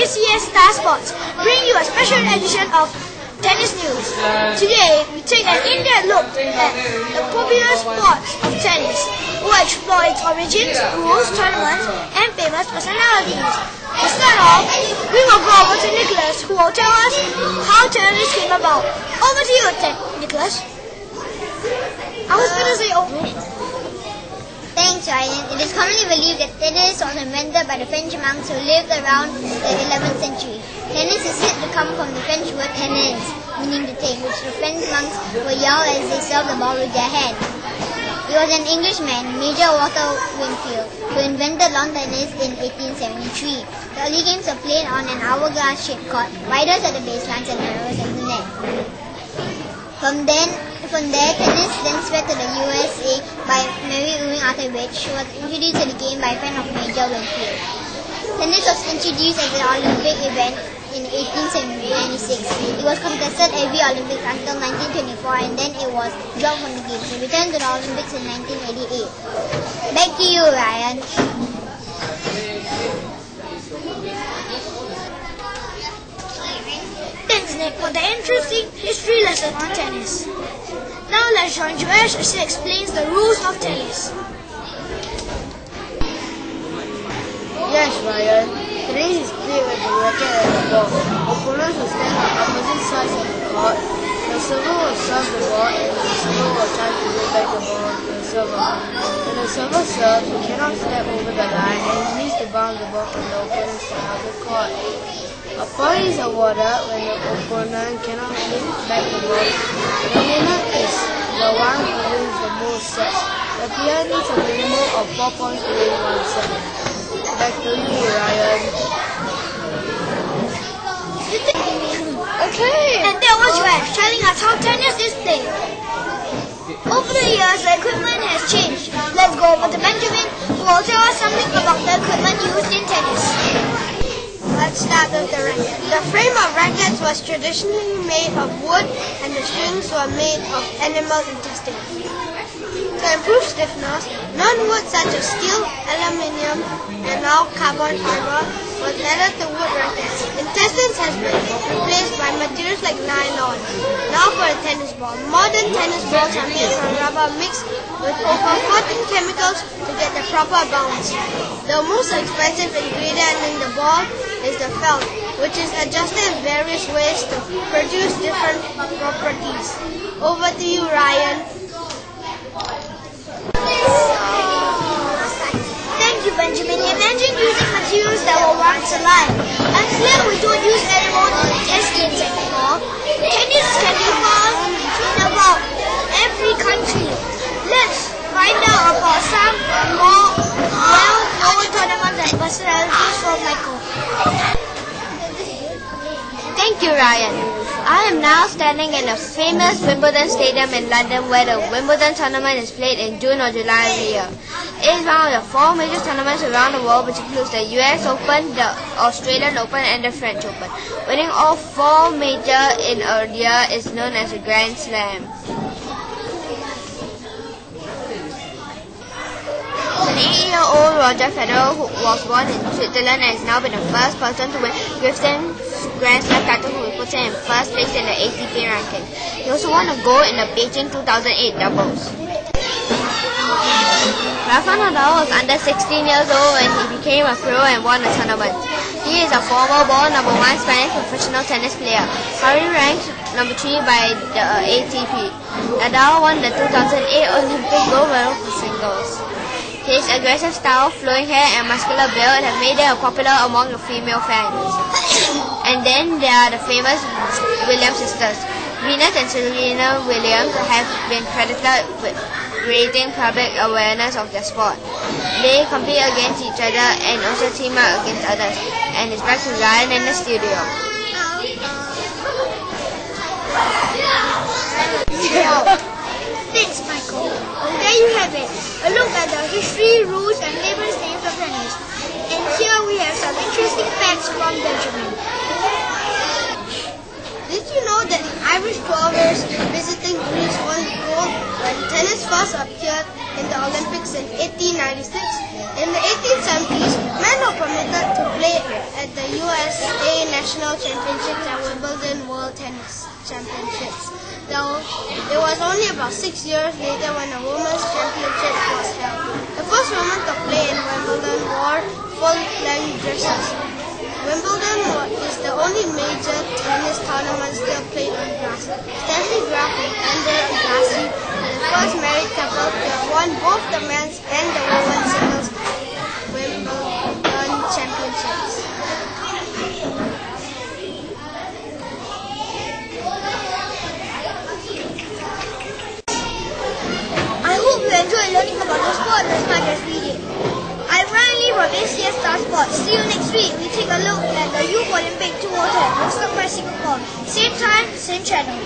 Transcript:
KCS Star Sports bring you a special edition of Tennis News. Today, we take an in-depth look at the popular sports of tennis. We'll explore its origins, rules, tournaments, and famous personalities. To start off, we will go over to Nicholas, who will tell us how tennis came about. Over to you, Nicholas. I was going to say over. Thanks, Ryan. It is commonly believed that tennis was invented by the French monks who lived around the 11th century. Tennis is said to come from the French word tenez, meaning to take, which the French monks would yell as they served the ball with their hand. It was an Englishman, Major Walter Winfield, who invented lawn tennis in 1873. The early games were played on an hourglass-shaped court, wider at the baselines and narrower at the net. From there, tennis then spread to the USA by Mary Ewing Arthur Rich, who was introduced to the game by a friend of Major Winfield. Tennis was introduced as an Olympic event in 1896. It was contested every Olympics until 1924, and then it was dropped from the games. It returned to the Olympics in 1988. Back to you, Ryan. Thanks, Nick, for the interesting history lesson on tennis. Now let's join Joash as he explains the rules of tennis. Yes, Ryan. Tennis is played with the racket and the ball. Opponents will stand on opposite sides of the court. The server will serve the ball and the receiver will try to win back the ball to the server. When the server serves, he cannot step over the line and he needs to bounce the ball from the opponent's side of the court. A point is awarded when the opponent cannot win back the ball. The winner is the one who wins the most sets. The player needs a minimum of 4 points to win one set. Back to you, Ryan. Okay. And that was Joash telling us how tennis is played. Over the years, the equipment has changed. Let's go over to Benjamin, who will tell us something about the equipment used in tennis. Let's start with the racket. The frame of rackets was traditionally made of wood and the strings were made of animal intestine. To improve stiffness, non-wood such as steel, aluminium, and now carbon fiber was added to wood rackets. Intestines has been replaced by materials like nylon. Now for a tennis ball. Modern tennis balls are made from rubber mixed with over 14 chemicals to get the proper bounce. The most expensive ingredient in the ball is the felt, which is adjusted in various ways to produce different properties. Over to you, Ryan. Thank you, Benjamin. Imagine using materials that were once alive. Until we don't use animal intestines anymore, tennis can be found in about every country. Let's find out about some more well-known tournaments and personalities from Michael. Thank you, Ryan. I am now standing in the famous Wimbledon Stadium in London, where the Wimbledon tournament is played in June or July every year. It is one of the 4 major tournaments around the world, which includes the US Open, the Australian Open, and the French Open. Winning all 4 major in a year is known as a Grand Slam. An 8-year-old Roger Federer, who was born in Switzerland and has now been the first person to win Griffith's Grand Slam title, who puts him in first place in the ATP ranking. He also won a gold in the Beijing 2008 doubles. Rafael Nadal was under 16 years old when he became a pro and won a tournament. He is a former world #1 Spanish professional tennis player, currently ranked #3 by the ATP. Nadal won the 2008 Olympic gold medal for singles. His aggressive style, flowing hair, and muscular build have made him popular among the female fans. And then there are the famous Williams sisters. Venus and Serena Williams have been credited with raising public awareness of their sport. They compete against each other and also team up against others. And it's back to Ryan in the studio. Thanks, Michael. There you have it. A look at the history, rules, and famous names of tennis. And here we have some interesting facts from Benjamin. Did you know that Irish tourists visiting Greece won gold when tennis first appeared in the Olympics in 1896? In the 1870s, men were permitted to play at the US National Championships and Wimbledon World Tennis Championships. Though it was only about 6 years later when the Women's Championship was held. The first woman to play in Wimbledon wore full-length dresses. Wimbledon is the only major tennis tournament still played on grass. Steffi Graf and Andrea Agassi are the first married couple to have won both the men's and the women's singles Wimbledon championships. I hope you enjoyed learning about the sport as much as we did. I'm Riley from ACS Star Sports. See you next week. We take a look at the Youth Olympic 2010 hosted by Singapore. Same time, same channel.